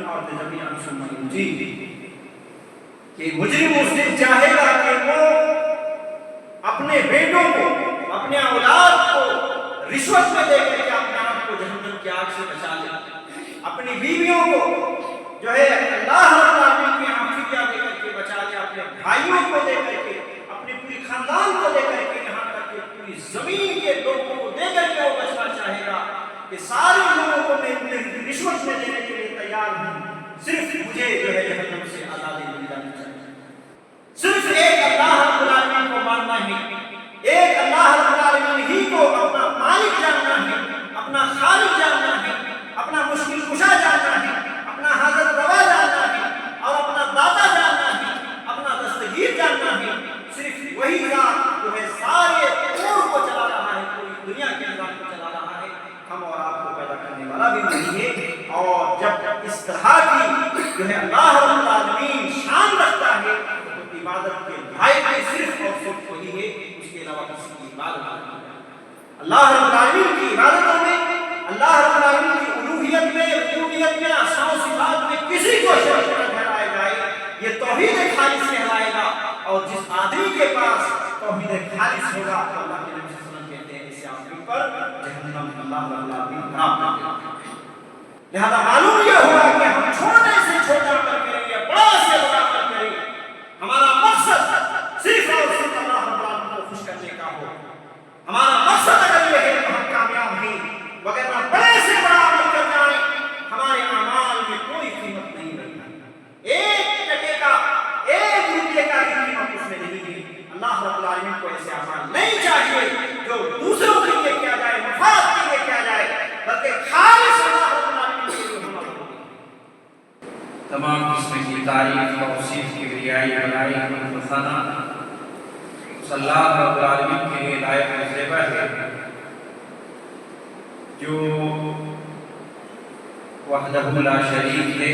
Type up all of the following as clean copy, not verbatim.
الارض جميعا ثم ينجيه کہ مجرم اس دن چاہے گا کہ وہ اپنے بیٹوں کو اپنے اولاد کو رشوت میں دے کر کے اپنے آپ کو جہنم کی آگ سے بچا لے، اپنی بیویوں کو جو ہے اللہ رب العالمین کی عافیہ دے کر کے بچا لے، اپنے بھائیوں کو دے کر کے، اپنے پوری خاندان کو دے کر کے، یہاں تک کہ پوری زمین کے لوگوں کو دے کر کے وہ بچنا چاہے گا کہ سارے لوگوں کو میں رشوت میں دینے کے لیے تیار ہوں، صرف مجھے جو ہے جہنم سے آزادی مل جانی چاہیے۔ صرف ایک اللہ رب العالمین کو ماننا ہے، ایک اللہ رب العالمین ہی کو اپنا مالک جاننا ہے، اپنا خالق جاننا ہے، اپنا مشکل کشا جاننا ہے، اپنا حاجت روا جاننا ہے، اور اپنا داتا جاننا ہے، اپنا دستگیر جاننا ہے۔ صرف وہی ذات جو ہے سارے کون کو چلا رہا ہے، پوری دنیا کے نظام کو چلا رہا ہے، ہم اور آپ کو پیدا کرنے والا بھی وہی ہے۔ اور جب اس طرح کی جو ہے اللہ رب العالمین شان رکھتا ہے تو عبادت کے لائق صرف اور صرف وہی ہے، اس کے علاوہ کسی کی عبادت نہیں ہے۔ اللہ رب العالمین کی عبادتوں میں، اللہ رب العالمین کی الوہیت میں، ربوبیت میں، اسماء و صفات میں کسی کو شریک نہ ٹھہرایا جائے، یہ توحید خالص کہلائے گا۔ اور جس آدمی کے پاس توحید خالص ہوگا تو اللہ کے نبی صلی اللہ علیہ وسلم کہتے ہیں اسے آدمی پر جہنم اللہ رب العالمین حرام کر دے گا۔ لہذا معلوم یہ ہوا کہ ہم چھوٹے سے چھوٹا عمل کریں یا بڑا سے بڑا عمل کریں، ہمارا مقصد صرف اور صرف اللہ رب العالمین کو خوش کرنے کا ہو۔ ہمارا مقصد اگر یہ ہے تو ہم کامیاب ہیں، وگرنہ بڑے سے بڑا عمل کر جائیں ہمارے اعمال میں کوئی قیمت نہیں رہتی، ایک ٹکے کا، ایک روپے کا بھی قیمت اس میں نہیں ہے۔ اللہ رب العالمین کو ایسے اعمال نہیں چاہیے جو دوسروں کے لیے کیا جائے، مفاد کے لیے کیا جائے، بلکہ خالص اللہ رب العالمین کے لیے عمل ہو۔ تمام قسم کی تعریف، توصیف، کبریائی، بڑائی، مخانہ اللہ رب العالمین کے لیے لائق و زیبا ہے، جو وحدہ لا شریک ہے،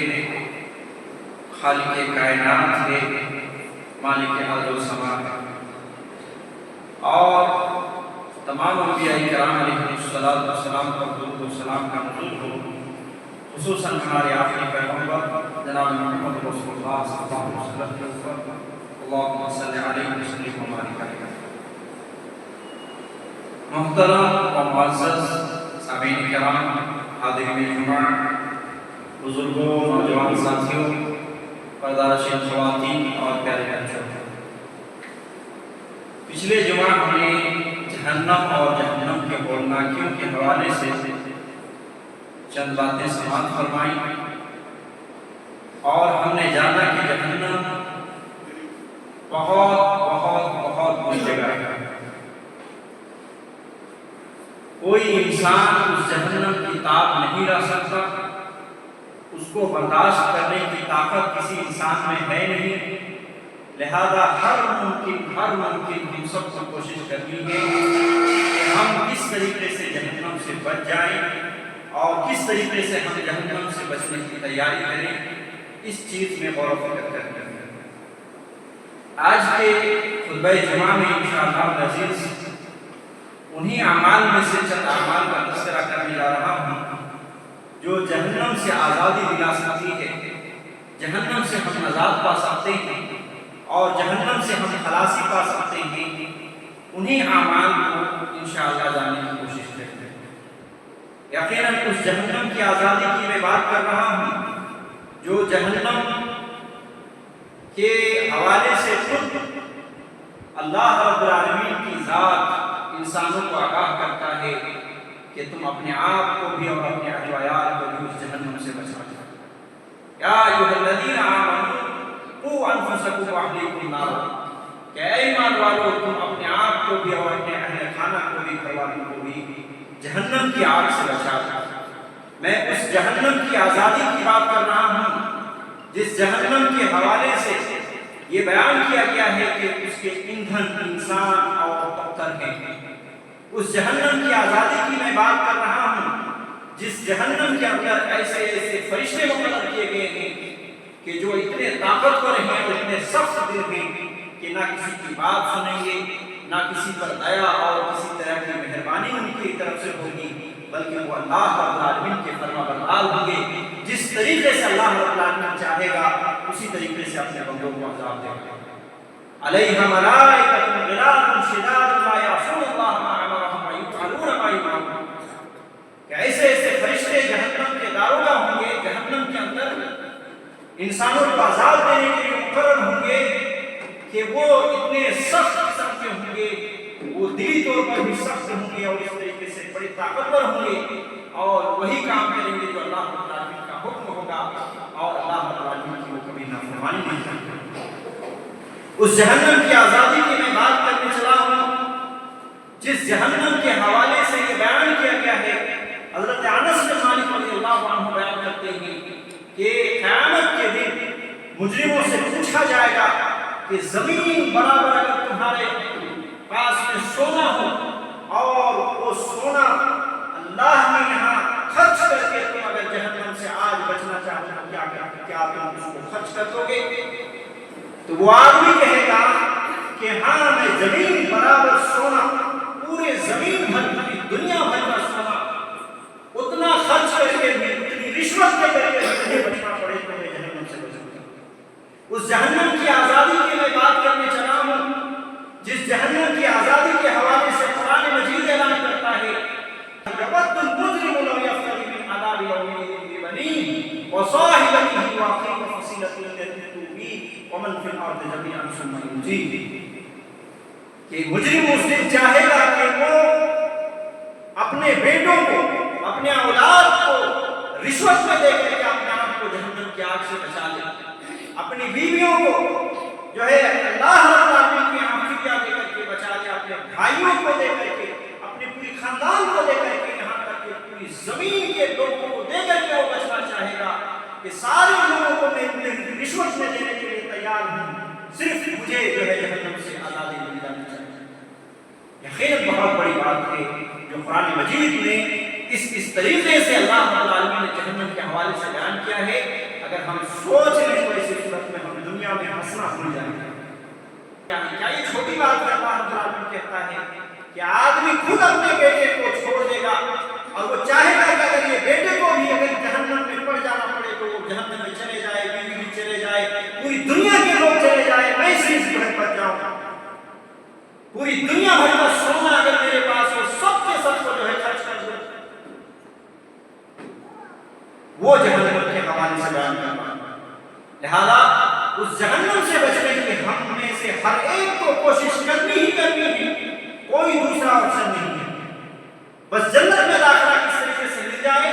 خالق کائنات ہے، مالک ارض و سما ہے۔ اور تمام انبیاء کرام علیہ السلام پر درود و سلام کا نزول ہو، خصوصاً ہمارے آخری پیغمبر جناب محمد رسول اللہ صلی اللہ علیہ وسلم کے اوپر، اللہم صلی علیہ وسلم و بارک علیہ۔ محترم و معزز سامعین کرام، حاضرین جمعہ، بزرگوں، نوجوان ساتھیوں، پردہ نشین خواتین اور پیارے بچوں، پچھلے جمعہ ہم نے جہنم اور جہنم کے ہولناکیوں کے حوالے سے چند باتیں سماعت فرمائیں، اور ہم نے جانا کہ جہنم بہت بہت بہت بری جگہ ہے۔ کوئی انسان اس جہنم کی تاب نہیں رہ سکتا، اس کو برداشت کرنے کی طاقت کسی انسان میں ہے نہیں، لہذا ہر ممکن ہم سب کو کوشش کرنی ہے کہ ہم کس طریقے سے جہنم سے بچ جائیں اور کس طریقے سے ہم جہنم سے بچنے کی تیاری کریں، اس چیز میں غور و فکر کریں۔ آج کے خطبہ جمعہ میں انشاءاللہ العزیز انہی اعمال میں سے چند اعمال کا تذکرہ کرنے جا رہا ہوں جو جہنم سے آزادی دلا سکتی ہے، جہنم سے ہم نجات پا سکتے ہیں اور جہنم سے ہم خلاصی پا سکتے ہیں۔ انہی اعمال کو انشاءاللہ جاننے کی کوشش کرتے ہیں۔ یقیناً اس جہنم کی آزادی کی میں بات کر رہا ہوں جو جہنم کے حوالے سے خود اللہ رب العالمین کی ذات انسانوں کو آگاہ کرتا ہے کہ تم اپنے آپ کو بھی اور اپنے اہل و عیال کو بھی اس جہنم سے بچا لو۔ یا ایھا الذین آمنوا قوا انفسکم واہلیکم نارا، کہ اے ایمان والو تم اپنے آپ کو بھی اور اپنے اہل خانہ کو بھی، گھر والوں کو بھی جہنم کی آگ سے بچا لو۔ میں اس جہنم کی آزادی کی بات کر رہا ہوں جس جہنم کے حوالے سے یہ بیان کیا گیا ہے کہ اس کے ایندھن انسان اور پتھر ہیں۔ اس جہنم کی آزادی کی میں بات کر رہا ہوں جس جہنم کے اندر ایسے ایسے فرشتے مقرر کیے گئے ہیں کہ جو اتنے طاقتور ہیں اور اتنے سخت دل ہیں کہ نہ کسی کی بات سنیں گے، نہ کسی پر دیا اور کسی طرح کی مہربانی ان کی طرف سے ہوگی، بلکہ وہ اللہ رب العالمین کے فرما بردار ہوں گے. جس طریقے سے اللہ رب العالمین چاہے گا اسی طریقے سے اپنے بندوں کو عذاب دے گا. علیہا ملائکۃ غلاظ شداد لا یعصون اللہ ما امرهم ویفعلون ما یؤمرون. کہ ایسے ایسے فرشتے جہنم کے داروغہ ہوں گے، جہنم کے اندر انسانوں کو عذاب دینے کے لیے مقرر ہوں گے کہ وہ اتنے سخت قسم کے ہوں گے، وہ دلی طور پر بھی سخت ہوں گے اور اس طریقے سے بڑی طاقتور ہوں گے اور وہی کام کریں گے جو اللہ رب العالمین کا حکم ہوگا اور اللہ رب العالمین کی وہ کبھی نافرمانی نہیں کریں گے. اس جہنم کی آزادی کی میں بات کرنے چلا ہوں جس جہنم کے حوالے سے یہ بیان کیا گیا ہے. حضرت انس بن مالک رضی اللہ عنہ بیان کرتے ہیں کہ قیامت کے دن مجرموں سے پوچھا جائے گا کہ زمین برابر اگر تمہارے پاس میں سونا ہو اور وہ سونا اللہ نے یہاں خرچ کر کے تم اگر جہنم سے آج بچنا چاہتے ہو کیا تم اس کو خرچ کر دو گے؟ تو وہ آدمی کہے گا کہ ہاں میں زمین برابر سونا، پورے زمین بھر کی دنیا بھر کا سونا اتنا خرچ کر کے بھی، اتنی رشوت دے کر کے مجھے بچنا پڑے تو میں جہنم سے بچوں گا. اس جہنم کی آزادی کی میں بات کرنے چلا ہوں جس جہنم کی آزادی کے حوالے سے قرآن مجید اعلان کرتا ہے یود المجرم لو یفتدی من عذاب یومئذ ببنیہ وصاحبتہ واخیہ وفصیلتہ التی تؤویہ ومن فی الارض جميعا ثم ینجیہ. کہ مجرم اس دن چاہے گا کہ وہ اپنے بیٹوں کو، اپنے اولاد کو رشوت میں دے کر کے اپنے آپ کو جہنم کی آگ سے بچا لے، اپنی بیویوں کو جو ہے اللہ رب العالمین کے یہاں فدیہ دے کر کے بچا لے، اپنے بھائیوں کو دے کر کے، اپنے پوری خاندان کو دے کر کے، یہاں تک کہ پوری زمین کے لوگوں کو دے کر کے وہ بچنا چاہے گا کہ سارے لوگوں کو میں رشوت میں دینے کے لیے تیار ہوں، صرف مجھے جو ہے جہنم سے آزادی مل جانی چاہیے. یقیناً بہت بڑی بات ہے جو قرآن مجید نے اس طریقے سے اللہ رب العالمین نے جہنم کے حوالے سے بیان کیا ہے. اگر ہم سوچ لیں تو ایسی صورت میں ہم دنیا میں ہنسنا بھول جائیں گے. کیا یہ چھوٹی بات ہے؟ اللہ رب العالمین کہتا ہے کہ آدمی خود اپنے بیٹے کو چھوڑ دے گا اور وہ چاہے گا کہ اگر یہ بیٹے کو بھی اگر جہنم میں پڑ جانا پڑے تو وہ جہنم میں چلے جائے، بیوی بھی چلے جائے، پوری دنیا کے لوگ چلے جائے، میں صرف گھر پر جاؤں گا. پوری دنیا بھر کا سونا اگر میرے پاس ہو سب کے سب کو جو ہے خرچ کر دو. وہ جہنم کے حوالے سے بیان کرنا. لہذا اس جہنم سے بچنے کے لیے ہم میں سے ہر ایک کو کوشش کرنی ہی کرنی ہے، کوئی دوسرا آپشن نہیں ہے. بس جنت میں داخلہ کس طریقے سے مل جائے،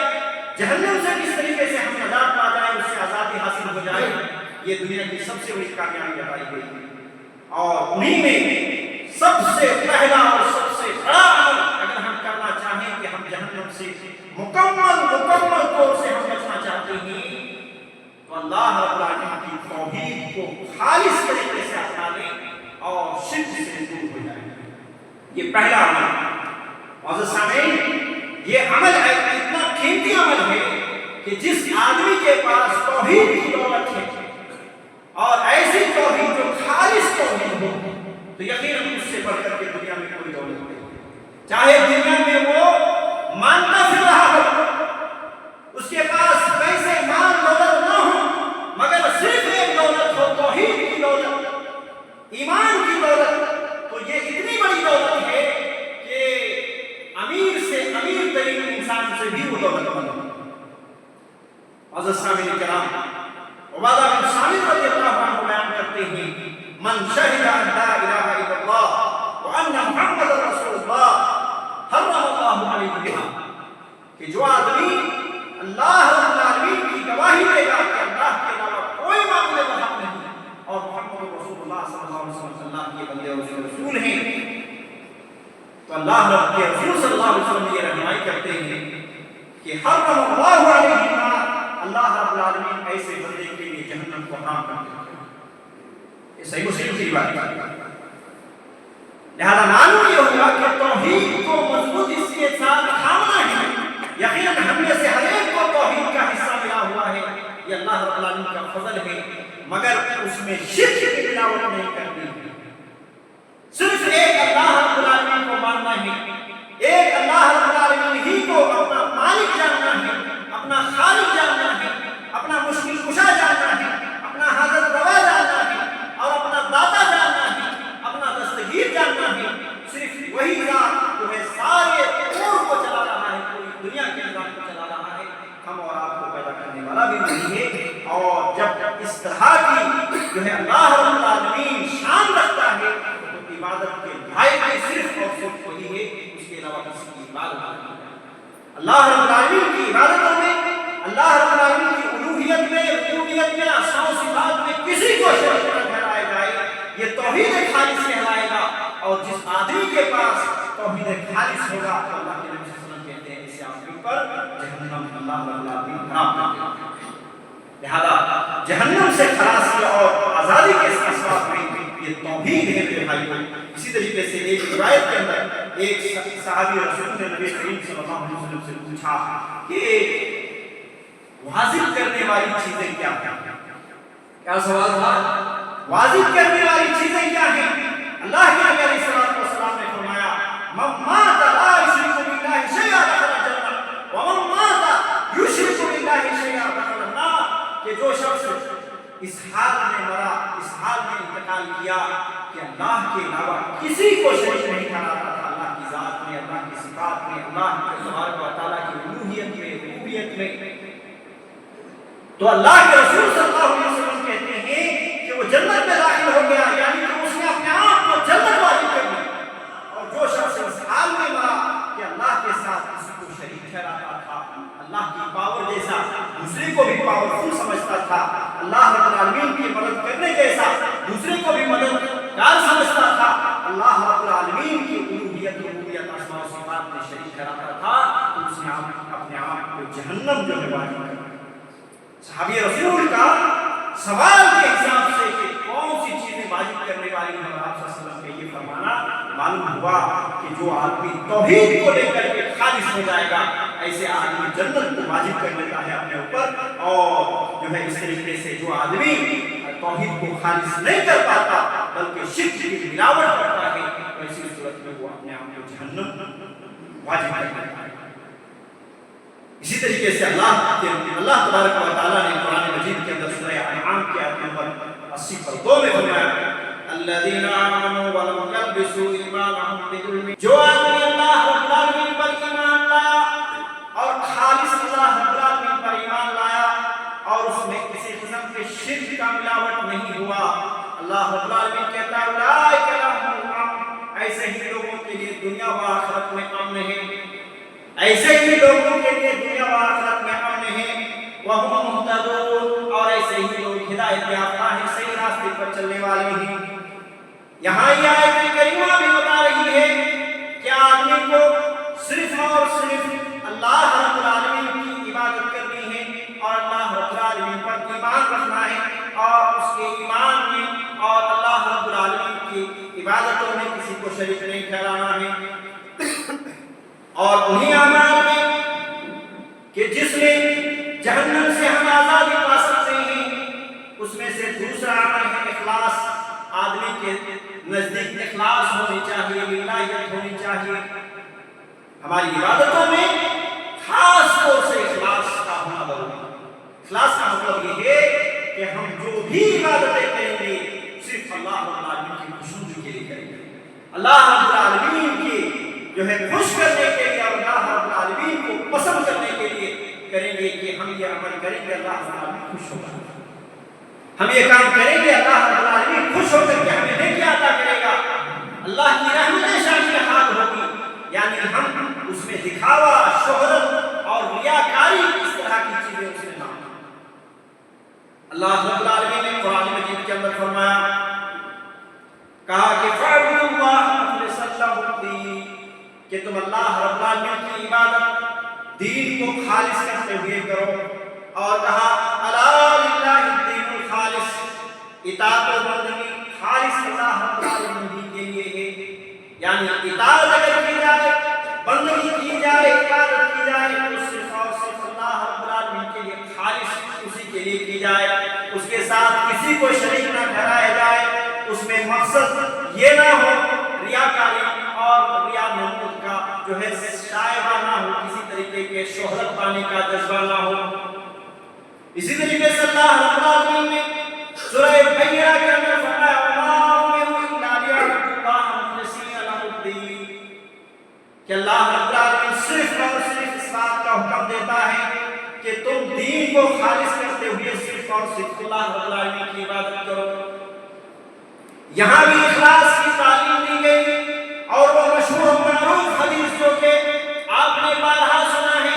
جہنم سے کس طریقے سے ہم نجات پا جائیں، اس سے آزادی حاصل ہو جائے، یہ دنیا کی سب سے بڑی کامیابی بتائی گئی ہے. اور انہی میں سب سے پہلا اور سب سے بڑا عمل اگر ہم کرنا چاہیں کہ ہم جہنم سے مکمل طور سے ہم بچنا چاہتے ہیں تو اللہ رب العالمین کی توحید کو خالص طریقے سے اپنا لیں اور شرک سے دور ہو جائیں. یہ پہلا عمل. معزز سامعین، یہ عمل اتنا قیمتی عمل ہے کہ جس آدمی کے پاس توحید کی دولت ہے اور ایسی توحید جو خالص توحید ہو تو یقیناً اس سے بڑھ کر کے دنیا میں کوئی دولت نہیں. چاہے دنیا میں وہ مانتا پھر رہا ہو، اس کے پاس پیسے مال دولت نہ ہو، مگر صرف ایک دولت ہو، توحید کی دولت، ایمان کی دولت، تو یہ اتنی بڑی دولت ہے کہ امیر سے امیر ترین انسان سے بھی وہ دولت مند ہو. عزیز سامعین کرام، عبادہ بن صامت رضی اللہ عنہ بیان کرتے ہیں من شہد ان لا الہ الا اللہ وان محمد رسول اللہ حرم اللہ علیہ بہا. کہ جو آدمی اللہ رب العالمین کی گواہی دے گا کہ اللہ کے علاوہ کوئی معبود برحق نہیں اور محمد رسول اللہ صلی اللہ علیہ وسلم اللہ کے بندے اور اس کے رسول ہیں، تو اللہ رب کے رسول صلی اللہ علیہ وسلم یہ رہنمائی کرتے ہیں کہ حرم اللہ علیہ بہا، اللہ رب العالمین ایسے بندے کے لیے جہنم کو حرام کر دیتا ہے. یہ صحیح مسلم کی بات ہے. لہذا معلوم یہ ہوگا کہ توحید کو مضبوط اس کے ساتھ تھامنا ہے. یقیناً ہم میں سے ہر ایک کو توحید کا حصہ ملا ہوا ہے، یہ اللہ رب العالمین کا فضل ہے، مگر اس میں شرک کی ملاوٹ نہیں کرنی ہے. صرف ایک اللہ رب العالمین کو ماننا ہے، ایک اللہ رب العالمین ہی کو اپنا اللہ رب العالمین کی عبادتوں میں، اللہ رب العالمین کی الوہیت میں، ربوبیت میں، اسماء و صفات میں کسی کو شریک نہ ٹھہرایا جائے، یہ توحید خالص کہلائے گا۔ اور جس آدمی کے پاس توحید خالص ہوگا تو اللہ کے نبی صلی اللہ علیہ وسلم کہتے ہیں اسے آدمی پر جہنم اللہ رب العالمین حرام کر دیتا ہے۔ لہذا جہنم سے خلاصی اور آزادی کے اسباب میں یہ توحید ہے میرے بھائیو۔ اسی طریقے سے ایک روایت کے اندر ایک صحابی رسول نے نبی کریم صلی اللہ علیہ وسلم سے پوچھا کہ واجب کرنے والی چیزیں کیا ہیں؟ کیا سوال تھا؟ واجب کرنے والی چیزیں کیا ہیں؟ اللہ کے نبی علیہ السلام نے فرمایا من مات لا یشرک باللہ شیئا دخل الجنہ ومن مات یشرک باللہ شیئا دخل النار، کہ جو شخص اس حال میں مرا، اس حال میں انتقال کیا کہ اللہ کے علاوہ کسی کو شریک نہیں ٹھہراتا تھا، اللہ کی ذات میں، اللہ کی صفات میں، اللہ کے تبارک و تعالیٰ کی الوہیت میں، ربوبیت میں، تو اللہ کے رسول صلی اللہ علیہ وسلم کہتے ہیں کہ وہ جنت میں داخل ہو گیا، یعنی کہ اس نے اپنے آپ کو جنت واجب کر دی۔ اور جو شخص اس حال میں مرا کہ اللہ کے ساتھ کسی کو شریک ٹھہراتا تھا، اللہ کی پاور جیسا دوسرے کو بھی پاورفل سمجھتا تھا، اللہ رب العالمین کی مدد کرنے جیسا دوسرے کو بھی مددگار سمجھتا تھا، اللہ رب العالمین کی الوہیت، ربوبیت، اسماء و صفات میں شریک ٹھہراتا تھا، تو اس نے اپنے آپ کو جہنم جو ہے واجب کر دیا۔ صحابی رسول کا سوال کے حساب سے کہ کون سی چیزیں واجب کرنے والی ہیں، آپ صلی اللہ علیہ وسلم کے یہ فرمانا معلوم ہوا کہ جو آدمی توحید کو لے کر کے خالص ہو جائے گا، ایسے آدمی جنت کو واجب کر لیتا ہے اپنے اوپر۔ اور جو ہے اس طریقے سے جو آدمی توحید کو خالص نہیں کر پاتا بلکہ شرک کی ملاوٹ کرتا ہے، تو ایسی صورت میں وہ اپنے آپ کو جہنم واجب کر لیتا ہے۔ اسی طریقے سے اللہ تبارک و تعالیٰ نے قرآن مجید کے اندر سورہ انعام کی آیت نمبر 80 پر 2 میں فرمایا الذین آمنوا ولم یلبسوا ایمانہم بظلم، جو آدمی اللہ رب العالمین پر ایمان لایا اور خالص اللہ رب العالمین پر ایمان لایا اور اس میں کسی قسم کے شرک کا ملاوٹ نہیں ہوا، اللہ رب العالمین کہتا ہے اولئک لہم الامن، ایسے ہی لوگوں کے لیے دنیا و آخرت میں امن ہے، ایسے ہی لوگوں کے لیے دنیا و آخرت میں امن ہے، وَهُمْ مُهْتَدُونَ، اور ایسے ہی لوگ ہدایت یافتہ ہیں، صحیح راستے پر چلنے والے ہیں۔ یہاں یہ آیت کریمہ بھی بتا رہی ہے کہ آدمی کو صرف اور صرف اللہ رب العالمین کی عبادت کرنی ہے اور اللہ رب العالمین پر ایمان رکھنا ہے، اور اس کے ایمان میں اور اللہ رب العالمین کی عبادتوں میں کسی کو شریک نہیں ٹھہرانا ہے۔ اور انہی اعمال میں کہ جس میں جہنم سے ہم آزادی پا سکتے ہیں، اس میں سے دوسرا عمل ہے اخلاص۔ آدمی کے نزدیک اخلاص ہونی چاہیے، للہیت ہونی چاہیے۔ ہماری عبادتوں میں خاص طور سے اخلاص کا ہونا ضروری ہے۔ اخلاص کا مطلب یہ ہے کہ ہم جو بھی عبادتیں کریں گے صرف اللہ رب العالمین کی خوشنودی کے لیے کریں گے، اللہ رب العالمین کی جو ہے خوش کرنے کے لیے اور اللہ رب العالمین کو پسند کرنے کے لیے کریں گے کہ ہم یہ عمل کریں گے اللہ رب العالمین خوش ہوگا، ہم یہ کام کریں گے اللہ رب العالمین خوش ہو کر کے ہمیں نیکی عطا کرے گا، اللہ کی رحمت شامل حال ہوگی۔ یعنی ہم اس میں دکھاوا، شہرت اور ریاکاری اس طرح کی چیزیں اس میں نہ ہوں۔ اللہ رب العالمین نے قرآن مجید کے اندر فرمایا، کہا کہ فَاعْبُدُوا اللَّهَ مُخْلِصًا لَهُ الدِّينَ، کہ تم اللہ رب العالمین کی عبادت دین کو خالص کرتے ہوئے کرو، اور کہا الا للہ الدین الخالص، اطاعت و بندگی خالص اللہ رب العالمین کے لیے ہے۔ یعنی اطاعت اگر کی جائے، بندگی کی جائے، عبادت کی جائے تو صرف اور صرف اللہ رب العالمین کے لیے خالص اسی کے لیے کی جائے، اس کے ساتھ کسی کو شریک نہ ٹھہرایا جائے، اس میں مقصد یہ نہ ہو ریاکاری اور ریا محمود کا جو ہے شائبہ نہ ہو، کسی طریقے کے شہرت پانے کا جذبہ نہ ہو۔ اسی طریقے سے اللہ رب العالمین نے سورہ بقرہ کے اندر فرمایا وَمَا أُمِرُوا إِلَّا لِيَعْبُدُوا اللَّهَ مُخْلِصِينَ لَهُ الدِّينَ، کہ اللہ رب العالمین صرف اور صرف اس بات کا حکم دیتا ہے کہ تم دین کو خالص کرتے ہوئے صرف اور صرف اللہ رب العالمین کی عبادت کرو۔ یہاں بھی اخلاص کی تعلیم دی گئی، اور وہ مشہور و معروف حدیث جو کہ آپ نے بارہا سنا ہے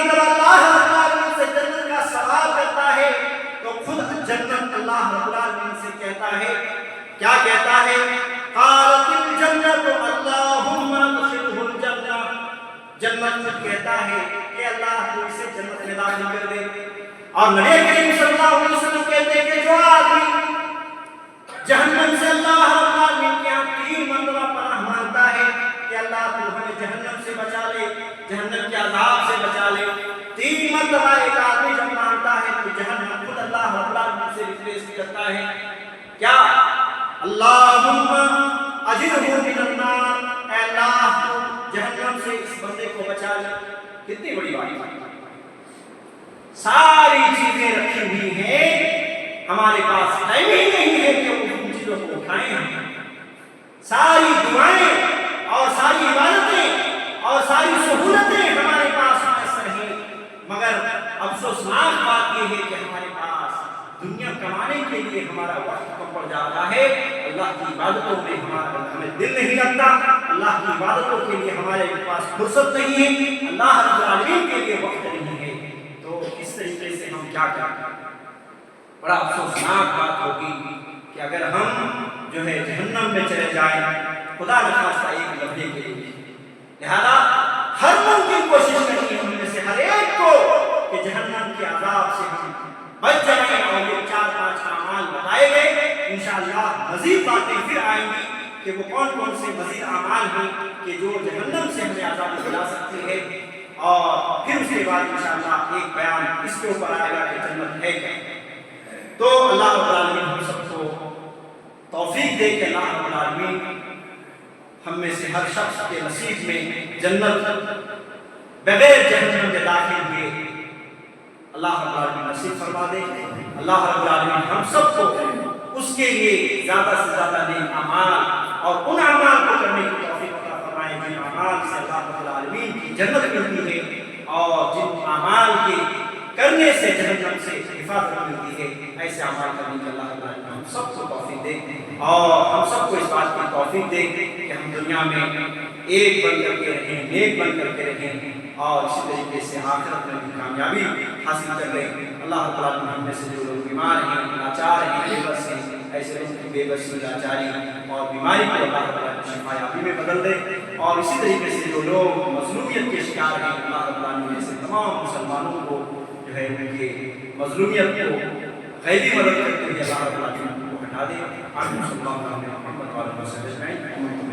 مرتبہ اللہ رب العالمین سے جنت کا سوال کرتا ہے تو خود جنت اللہ رب العالمین سے کہتا ہے، کیا کہتا ہے؟ قالت الجنت اللہم ادخلہ الجنہ، جنت خود کہتا ہے کہ اللہ تو اسے جنت میں داخل کر دے۔ اور نبی کریم صلی اللہ علیہ وسلم کہتے ہیں کہ جو آدمی جہنم سے اللہ رب العالمین کے یہاں 3 مرتبہ پناہ مانگتا ہے کہ اللہ تو ہمیں جہنم سے بچا لے، جہنم کے عذاب سے بچا لے، 3 مرتبہ ایک آدمی جب مانگتا ہے تو جہنم خود اللہ رب العالمین سے ریکویسٹ کرتا ہے، کیا؟ اللہم اجرہ من النار، اے اللہ تو جہنم سے اس بندے کو بچا لے۔ کتنی بڑی بات ہے، ساری چیزیں رکھی ہوئی ہیں، ہمارے پاس ٹائم ہی نہیں ہے کہ ان چیزوں کو اٹھائیں۔ ساری دعائیں اور ساری عبادتیں اور ساری سہولتیں ہمارے پاس میسر ہیں، مگر افسوسناک بات یہ ہے کہ ہمارے پاس دنیا کمانے کے لیے ہمارا وقت کم پڑ جاتا ہے، اللہ کی عبادتوں میں ہمیں دل نہیں لگتا، اللہ کی عبادتوں کے لیے ہمارے پاس فرصت نہیں ہے، اللہ رب العالمین کے لیے وقت نہیں ہے۔ تو اس طریقے سے ہم کیا کریں؟ بڑا افسوسناک بات ہوگی کہ اگر ہم جو ہے جہنم میں چلے جائیں، خدا نخواستہ ایک لمحے کے لیے۔ لہذا ہر ممکن کوشش کرنی ہے ہم میں سے ہر ایک کو کہ جہنم کے عذاب سے ہم بچ جائیں، اور یہ 4-5 اعمال بتائے گئے، انشاءاللہ مزید باتیں پھر آئیں گی کہ وہ کون کون سے مزید اعمال ہیں کہ جو جہنم سے ہمیں آزادی دلا سکتی ہے، اور پھر اس کے بعد انشاءاللہ ایک بیان اس کے اوپر آئے گا کہ جنت ہے کیا۔ تو اللہ رب العالمین ہم سب کو توفیق دے کہ اللہ رب العالمین ہم میں سے ہر شخص کے نصیب میں جنت بغیر جہنم کے داخل ہوئے اللہ رب العالمین نصیب فرما دے۔ اللہ رب العالمین ہم سب کو اس کے لیے زیادہ سے زیادہ نیک اعمال اور ان اعمال کو کرنے کی توفیق عطا فرمائے جن اعمال سے اللہ رب العالمین کی جنت ملتی ہے، اور جن اعمال کے کرنے سے جہنم سے حفاظت ملتی ہے، ایسے اعمال کرنے کی اللہ رب العالمین ہم سب کو توفیق دے، اور ہم سب کو اس بات کی توفیق دے کہ ہم دنیا میں ایک بن کر کے رہیں، نیک بن کر کے رہیں، اور اسی طریقے سے آخرت میں بھی کامیابی حاصل کر لیں۔ اللہ رب العالمین ہم میں سے جو لوگ بیمار ہیں، لاچار ہیں، بے بس ہیں، ایسے لوگوں کی بے بسی، لاچاری اور بیماری کو اللہ رب العالمین شفا یابی میں بدل دے، اور اسی طریقے سے جو لوگ مظلومیت کے شکار ہیں، اللہ رب العالمین ایسے تمام مسلمانوں کو جو ہے ان کی مظلومیت کو غیبی مدد کرتے ہوئے اللہ رب العالمین کو ہٹا دے۔ آمین صلی اللہ علیہ وسلم۔